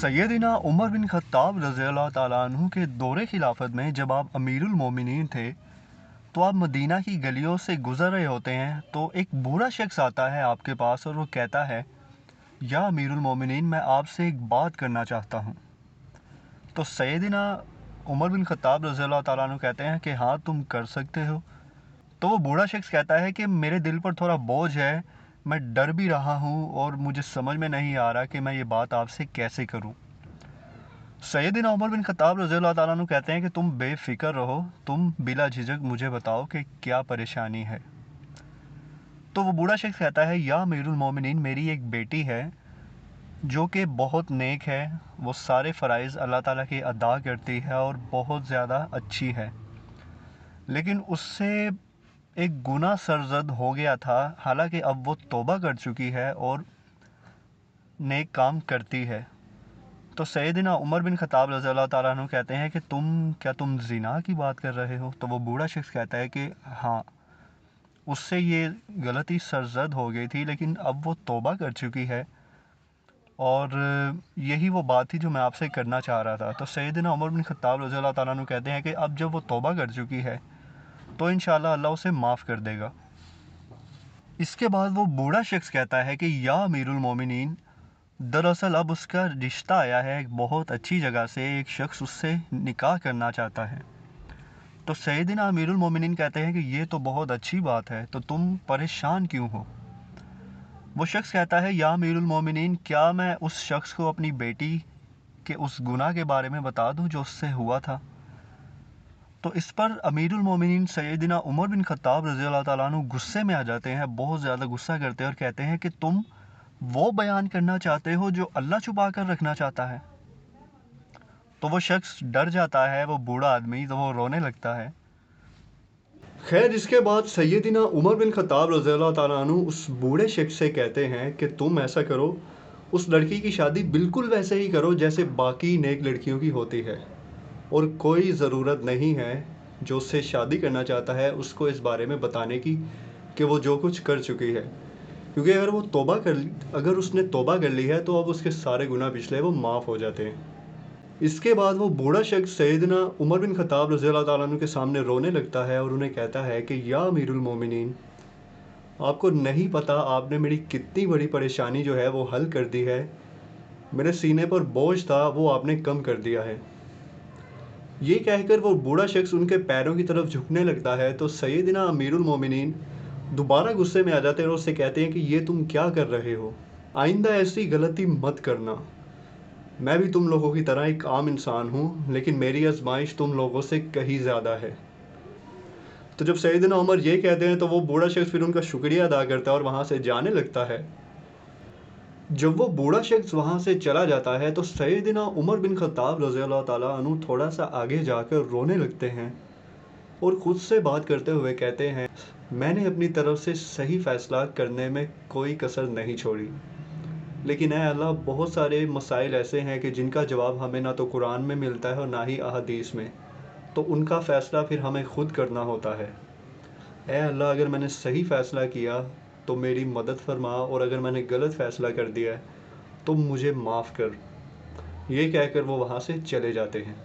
सैयदना Umar bin Khattab रज़ियल्लाहु ताला अन्हु के दौरे खिलाफत में जब आप अमीरुल मोमिनीन थे तो आप मदीना की गलियों से गुज़र रहे होते हैं तो एक बूढ़ा शख्स आता है आपके पास और वो कहता है, या अमीरुल मोमिनीन, मैं आपसे एक बात करना चाहता हूँ। तो सैयदना उमर बिन खत्ताब रज़ियल्लाहु ताला अन्हु कहते हैं कि हाँ, तुम कर सकते हो। तो वो बूढ़ा शख्स कहता है कि मेरे दिल पर थोड़ा बोझ है, मैं डर भी रहा हूँ और मुझे समझ में नहीं आ रहा कि मैं ये बात आपसे कैसे करूँ। सैयदना उमर बिन खत्ताब रज़ियल्लाहु ताला अन्हु कहते हैं कि तुम बेफ़िक्र रहो, तुम बिला झिझक मुझे बताओ कि क्या परेशानी है। तो वो बूढ़ा शख्स कहता है, या अमीरुल मोमिनीन, मेरी एक बेटी है जो कि बहुत नेक है, वो सारे फ़राइज़ अल्लाह ताला के अदा करती है और बहुत ज़्यादा अच्छी है, लेकिन उससे एक गुनाह सरज़द हो गया था। हालांकि अब वो तौबा कर चुकी है और नेक काम करती है। तो सैयदना उमर बिन खत्ताब रज़ियल्लाहु ताला अन्हु कहते हैं कि तुम ज़िना की बात कर रहे हो। तो वो बूढ़ा शख्स कहता है कि हाँ, उससे ये गलती सरज़द हो गई थी, लेकिन अब वो तौबा कर चुकी है और यही वो बात थी जो मैं आपसे करना चाह रहा था। तो सैयदना उमर बिन खत्ताब रज़ियल्लाहु ताला अन्हु कहते हैं कि अब जब वो तौबा कर चुकी है तो इंशाअल्लाह अल्लाह उसे माफ़ कर देगा। इसके बाद वो बूढ़ा शख्स कहता है कि या अमीरुल मोमिनीन, दरअसल अब उसका रिश्ता आया है एक बहुत अच्छी जगह से, एक शख्स उससे निकाह करना चाहता है। तो सैयदना अमीरुल मोमिनीन कहते हैं कि ये तो बहुत अच्छी बात है, तो तुम परेशान क्यों हो। वो शख्स कहता है, या अमीरुल मोमिनीन, क्या मैं उस शख्स को अपनी बेटी के उस गुनाह के बारे में बता दूं जो उससे हुआ था। तो इस पर अमीरुल मोमिनीन सैयदना उमर बिन खत्ताब रज़ियल्लाहु ताला अन्हु गुस्से में आ जाते हैं, बहुत ज़्यादा गुस्सा करते हैं और कहते हैं कि तुम वो बयान करना चाहते हो जो अल्लाह छुपा कर रखना चाहता है। तो वो शख्स डर जाता है, वो बूढ़ा आदमी, तो वो रोने लगता है। खैर, इसके बाद सैयदना उमर बिन खत्ताब रज़ियल्लाहु ताला अन्हु उस बूढ़े शख्स से कहते हैं कि तुम ऐसा करो, उस लड़की की शादी बिल्कुल वैसे ही करो जैसे बाकी नेक लड़कियों की होती है, और कोई ज़रूरत नहीं है जो उससे शादी करना चाहता है उसको इस बारे में बताने की कि वो जो कुछ कर चुकी है, क्योंकि अगर उसने तौबा कर ली है तो अब उसके सारे गुनाह पिछले वो माफ़ हो जाते हैं। इसके बाद वो बूढ़ा शख्स सैयदना उमर बिन खत्ताब रज़ियल्लाहु ताला अन्हु के सामने रोने लगता है और उन्हें कहता है कि या अमीरुल मोमिनीन, आपको नहीं पता आपने मेरी कितनी बड़ी परेशानी जो है वो हल कर दी है। मेरे सीने पर बोझ था, वो आपने कम कर दिया है। ये कहकर वो बूढ़ा शख्स उनके पैरों की तरफ झुकने लगता है। तो सैयदना अमीरुल मोमिनीन दोबारा गुस्से में आ जाते हैं और उससे कहते हैं कि ये तुम क्या कर रहे हो, आइंदा ऐसी गलती मत करना। मैं भी तुम लोगों की तरह एक आम इंसान हूँ, लेकिन मेरी आजमाइश तुम लोगों से कहीं ज़्यादा है। तो जब सैयदना उमर ये कहते हैं तो वो बूढ़ा शख्स फिर उनका शुक्रिया अदा करता है और वहाँ से जाने लगता है। जब वो बूढ़ा शख्स वहाँ से चला जाता है तो सैयदना उमर बिन खत्ताब रज़ियल्लाहु ताला अन्हु थोड़ा सा आगे जाकर रोने लगते हैं और ख़ुद से बात करते हुए कहते हैं, मैंने अपनी तरफ से सही फ़ैसला करने में कोई कसर नहीं छोड़ी, लेकिन ऐ अल्लाह, बहुत सारे मसाइल ऐसे हैं कि जिनका जवाब हमें ना तो कुरान में मिलता है और ना ही अहादीस में, तो उनका फ़ैसला फिर हमें ख़ुद करना होता है। ऐ अल्लाह, अगर मैंने सही फ़ैसला किया तो मेरी मदद फरमा, और अगर मैंने गलत फ़ैसला कर दिया तो मुझे माफ़ कर। ये कहकर वो वहाँ से चले जाते हैं।